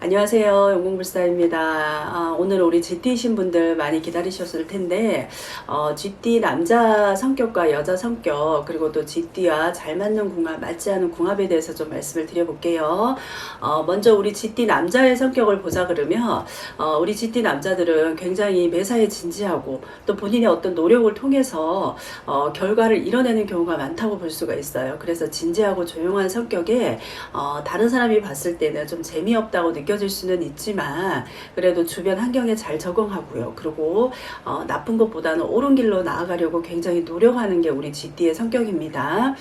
안녕하세요. 영공불사입니다. 오늘 우리 GT이신 분들 많이 기다리셨을 텐데 GT 남자 성격과 여자 성격 그리고 또 GT와 잘 맞는 궁합, 맞지 않은 궁합에 대해서 좀 말씀을 드려볼게요. 먼저 우리 GT 남자의 성격을 보자 그러면 우리 GT 남자들은 굉장히 매사에 진지하고 또 본인의 어떤 노력을 통해서 결과를 이뤄내는 경우가 많다고 볼 수가 있어요. 그래서 진지하고 조용한 성격에 다른 사람이 봤을 때는 좀 재미없다고 느껴질 수는 있지만 그래도 주변 환경에 잘 적응하고요. 그리고 나쁜 것보다는 옳은 길로 나아가려고 굉장히 노력하는 게 우리 GT의 성격입니다.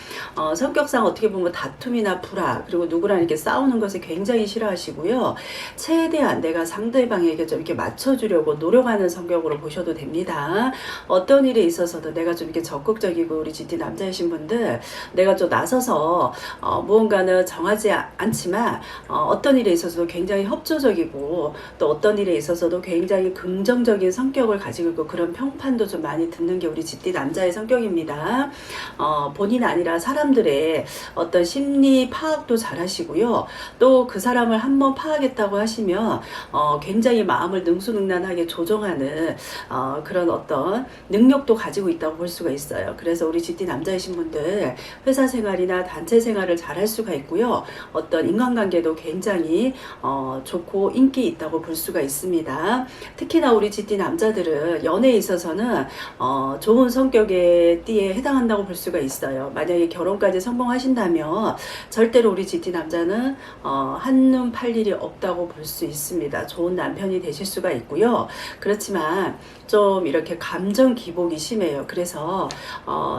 성격상 어떻게 보면 다툼이나 불화 그리고 누구랑 이렇게 싸우는 것을 굉장히 싫어하시고요. 최대한 내가 상대방에게 좀 이렇게 맞춰주려고 노력하는 성격으로 보셔도 됩니다. 어떤 일에 있어서도 내가 좀 이렇게 적극적이고 우리 GT 남자이신 분들 내가 좀 나서서 무언가는 정하지 않지만 어떤 일에 있어서도 굉장히 협조적이고 또 어떤 일에 있어서도 굉장히 긍정적인 성격을 가지고 있고 그런 평판도 좀 많이 듣는 게 우리 GT 남자의 성격입니다. 본인 아니라 사람들의 어떤 심리 파악도 잘 하시고요. 또 그 사람을 한번 파악했다고 하시면 굉장히 마음을 능수능란하게 조정하는 그런 어떤 능력도 가지고 있다고 볼 수가 있어요. 그래서 우리 GT 남자이신 분들 회사 생활이나 단체 생활을 잘 할 수가 있고요. 어떤 인간관계도 굉장히 좋고 인기 있다고 볼 수가 있습니다. 특히나 우리 GT 남자들은 연애에 있어서는 좋은 성격의 띠에 해당한다고 볼 수가 있어요. 만약에 결혼까지 성공하신다면 절대로 우리 GT 남자는 한눈 팔 일이 없다고 볼 수 있습니다. 좋은 남편이 되실 수가 있고요. 그렇지만 좀 이렇게 감정 기복이 심해요. 그래서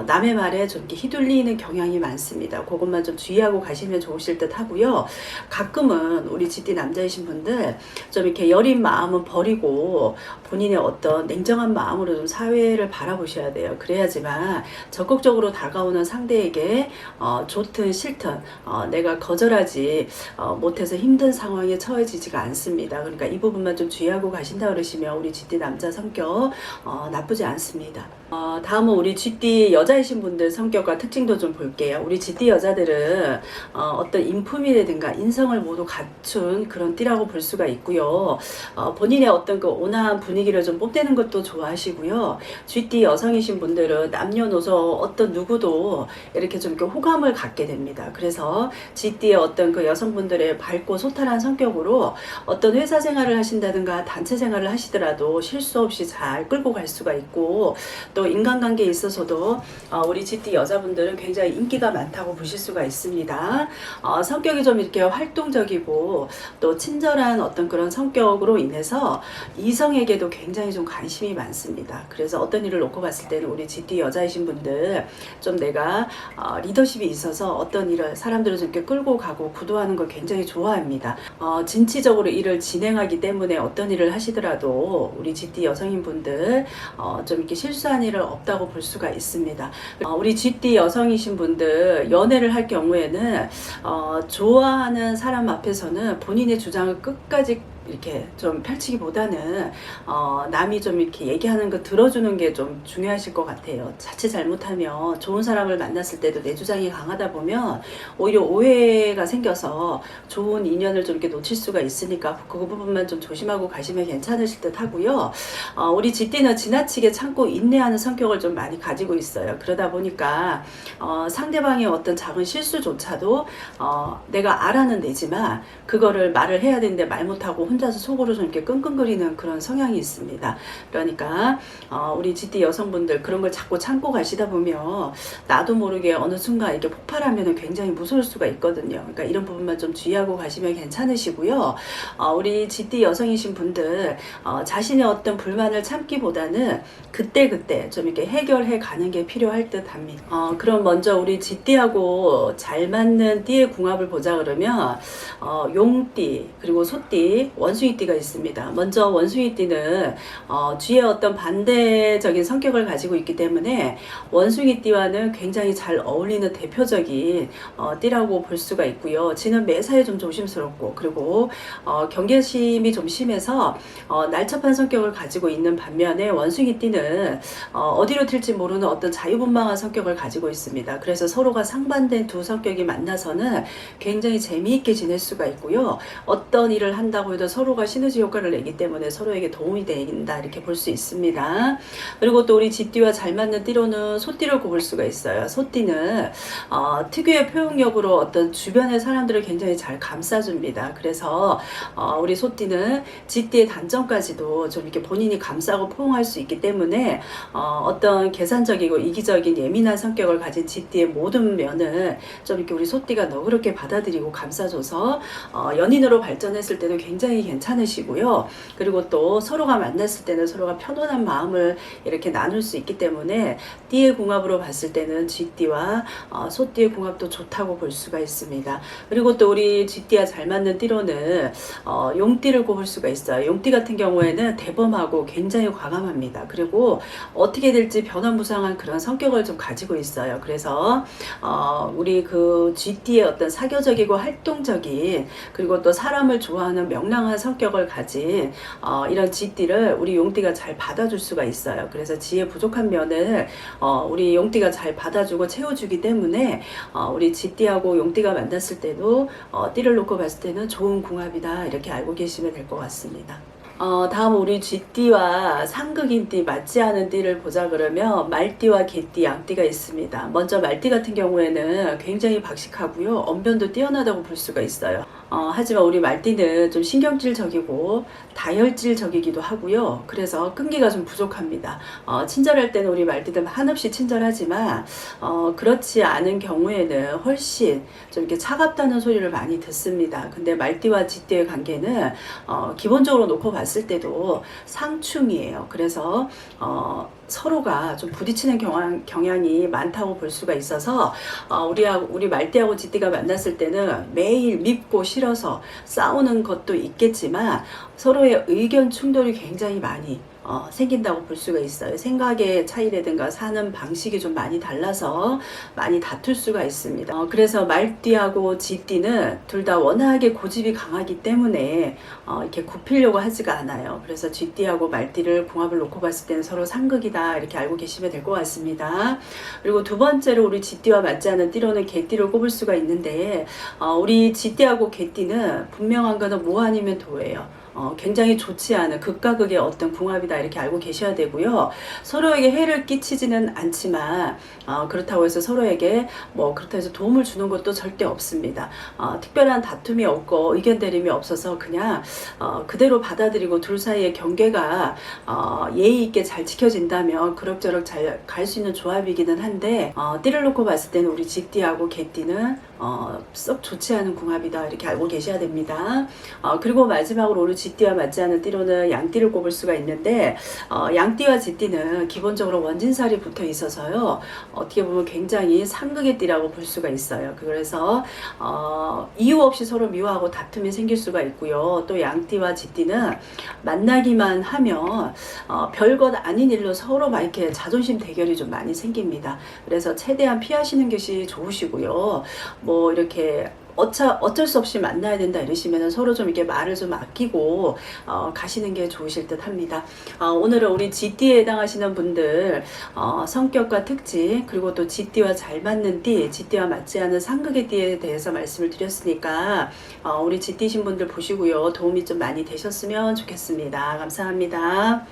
남의 말에 좀 이렇게 휘둘리는 경향이 많습니다. 그것만 좀 주의하고 가시면 좋으실 듯 하고요. 가끔은 우리 GT 남자이신 분들 좀 이렇게 여린 마음은 버리고 본인의 어떤 냉정한 마음으로 좀 사회를 바라보셔야 돼요. 그래야지만 적극적으로 다가오는 상대에게 좋든 싫든 내가 거절하지 못해서 힘든 상황에 처해지지가 않습니다. 그러니까 이 부분만 좀 주의하고 가신다 그러시면 우리 GT 남자 성격 나쁘지 않습니다. 다음은 우리 GT 여자이신 분들 성격과 특징도 좀 볼게요. 우리 GT 여자들은 어떤 인품이라든가 인성을 모두 갖춘 그런 띠라고 볼 수가 있고요. 본인의 어떤 그 온화한 분위기를 좀 뽐내는 것도 좋아하시고요. GT 여성이신 분들은 남녀노소 어떤 누구도 이렇게 좀 이렇게 호감을 갖게 됩니다. 그래서 GT의 어떤 그 여성분들의 밝고 소탈한 성격으로 어떤 회사 생활을 하신다든가 단체 생활을 하시더라도 실수 없이 잘 끌고 갈 수가 있고 또 인간관계에 있어서도 우리 GT 여자분들은 굉장히 인기가 많다고 보실 수가 있습니다. 성격이 좀 이렇게 활동적이고 또 친절한 어떤 그런 성격으로 인해서 이성에게도 굉장히 좀 관심이 많습니다. 그래서 어떤 일을 놓고 봤을 때는 우리 GT 여자이신 분들 좀 내가 리더십이 있어서 어떤 일을 사람들을 좀 이렇게 끌고 가고 구도하는 걸 굉장히 좋아합니다. 진취적으로 일을 진행하기 때문에 어떤 일을 하시더라도 우리 GT 여성인 분들 좀 이렇게 실수한 일은 없다고 볼 수가 있습니다. 우리 GT 여성이신 분들 연애를 할 경우에는 좋아하는 사람 앞에서는 본인의 주장을 끝까지 이렇게 좀 펼치기보다는 남이 좀 이렇게 얘기하는 거 들어주는 게 좀 중요하실 것 같아요. 자칫 잘못하면 좋은 사람을 만났을 때도 내 주장이 강하다 보면 오히려 오해가 생겨서 좋은 인연을 좀 이렇게 놓칠 수가 있으니까 그 부분만 좀 조심하고 가시면 괜찮으실 듯 하고요. 우리 GT는 지나치게 참고 인내하는 성격을 좀 많이 가지고 있어요. 그러다 보니까 상대방의 어떤 작은 실수조차도 내가 알아는 내지만 그거를 말을 해야 되는데 말 못하고 혼자서 속으로 좀 이렇게 끙끙거리는 그런 성향이 있습니다. 그러니까 우리 GT 여성분들 그런 걸 자꾸 참고 가시다 보면 나도 모르게 어느 순간 이렇게 폭발하면 굉장히 무서울 수가 있거든요. 그러니까 이런 부분만 좀 주의하고 가시면 괜찮으시고요. 우리 GT 여성이신 분들 자신의 어떤 불만을 참기보다는 그때그때 좀 이렇게 해결해 가는 게 필요할 듯 합니다. 그럼 먼저 우리 GT하고 잘 맞는 띠의 궁합을 보자 그러면 용띠 그리고 소띠 원숭이띠가 있습니다. 먼저 원숭이띠는 쥐의 어떤 반대적인 성격을 가지고 있기 때문에 원숭이띠와는 굉장히 잘 어울리는 대표적인 띠라고 볼 수가 있고요. 쥐는 매사에 좀 조심스럽고, 그리고 경계심이 좀 심해서 날렵한 성격을 가지고 있는 반면에 원숭이띠는 어디로 튈지 모르는 어떤 자유분방한 성격을 가지고 있습니다. 그래서 서로가 상반된 두 성격이 만나서는 굉장히 재미있게 지낼 수가 있고요. 어떤 일을 한다고 해도 서로가 시너지 효과를 내기 때문에 서로에게 도움이 된다, 이렇게 볼 수 있습니다. 그리고 또 우리 쥐띠와 잘 맞는 띠로는 소띠를 꼽을 수가 있어요. 소띠는 특유의 표현력으로 어떤 주변의 사람들을 굉장히 잘 감싸줍니다. 그래서 우리 소띠는 쥐띠의 단점까지도 좀 이렇게 본인이 감싸고 포용할 수 있기 때문에 어떤 계산적이고 이기적인 예민한 성격을 가진 쥐띠의 모든 면을 좀 이렇게 우리 소띠가 너그럽게 받아들이고 감싸줘서 연인으로 발전했을 때는 굉장히 괜찮으시고요. 그리고 또 서로가 만났을 때는 서로가 편안한 마음을 이렇게 나눌 수 있기 때문에 띠의 궁합으로 봤을 때는 쥐띠와 소띠의 궁합도 좋다고 볼 수가 있습니다. 그리고 또 우리 쥐띠와 잘 맞는 띠로는 용띠를 꼽을 수가 있어요. 용띠 같은 경우에는 대범하고 굉장히 과감합니다. 그리고 어떻게 될지 변화무쌍한 그런 성격을 좀 가지고 있어요. 그래서 우리 그 쥐띠의 어떤 사교적이고 활동적인, 그리고 또 사람을 좋아하는 명랑한 성격을 가진 이런 쥐띠를 우리 용띠가 잘 받아줄 수가 있어요. 그래서 쥐의 부족한 면을 우리 용띠가 잘 받아주고 채워주기 때문에 우리 쥐띠하고 용띠가 만났을 때도 띠를 놓고 봤을 때는 좋은 궁합이다, 이렇게 알고 계시면 될 것 같습니다. 다음 우리 쥐띠와 상극인띠, 맞지 않은 띠를 보자 그러면 말띠와 개띠, 양띠가 있습니다. 먼저 말띠 같은 경우에는 굉장히 박식하고요. 언변도 뛰어나다고 볼 수가 있어요. 하지만 우리 말띠는 좀 신경질적이고 다혈질적이기도 하고요. 그래서 끈기가 좀 부족합니다. 친절할 때는 우리 말띠들 한없이 친절하지만 그렇지 않은 경우에는 훨씬 좀 이렇게 차갑다는 소리를 많이 듣습니다. 근데 말띠와 쥐띠의 관계는 기본적으로 놓고 봤을 때도 상충이에요. 그래서 서로가 좀 부딪히는 경향이 많다고 볼 수가 있어서 우리 말띠하고 쥐띠가 만났을 때는 매일 밉고 싫어서 싸우는 것도 있겠지만 서로의 의견 충돌이 굉장히 많이 생긴다고 볼 수가 있어요. 생각의 차이라든가 사는 방식이 좀 많이 달라서 많이 다툴 수가 있습니다. 그래서 말띠하고 쥐띠는 둘 다 워낙에 고집이 강하기 때문에 이렇게 굽히려고 하지가 않아요. 그래서 쥐띠하고 말띠를 궁합을 놓고 봤을 때는 서로 상극이다, 이렇게 알고 계시면 될 것 같습니다. 그리고 두 번째로 우리 쥐띠와 맞지 않는 띠로는 개띠를 꼽을 수가 있는데 우리 쥐띠하고 개띠는 분명한 거는 뭐 아니면 도예요. 굉장히 좋지 않은 극과 극의 어떤 궁합이다, 이렇게 알고 계셔야 되고요. 서로에게 해를 끼치지는 않지만 그렇다고 해서 서로에게 그렇다고 해서 도움을 주는 것도 절대 없습니다. 특별한 다툼이 없고 의견 대립이 없어서 그냥 그대로 받아들이고 둘 사이의 경계가 예의 있게 잘 지켜진다면 그럭저럭 잘 갈 수 있는 조합이기는 한데 띠를 놓고 봤을 때는 우리 쥐띠하고 개띠는 썩 좋지 않은 궁합이다, 이렇게 알고 계셔야 됩니다. 그리고 마지막으로 우리 쥐띠와 맞지 않는 띠로는 양띠를 꼽을 수가 있는데 양띠와 쥐띠는 기본적으로 원진살이 붙어 있어서요, 어떻게 보면 굉장히 상극의 띠라고 볼 수가 있어요. 그래서 이유 없이 서로 미워하고 다툼이 생길 수가 있고요. 또 양띠와 쥐띠는 만나기만 하면 별것 아닌 일로 서로 막 이렇게 자존심 대결이 좀 많이 생깁니다. 그래서 최대한 피하시는 것이 좋으시고요. 이렇게 어쩔 수 없이 만나야 된다 이러시면 서로 좀 이렇게 말을 좀 아끼고 가시는 게 좋으실 듯 합니다. 오늘은 우리 쥐띠에 해당하시는 분들 성격과 특징, 그리고 또 쥐띠와 잘 맞는 띠, 쥐띠와 맞지 않은 상극의 띠에 대해서 말씀을 드렸으니까 우리 쥐띠신 분들 보시고요, 도움이 좀 많이 되셨으면 좋겠습니다. 감사합니다.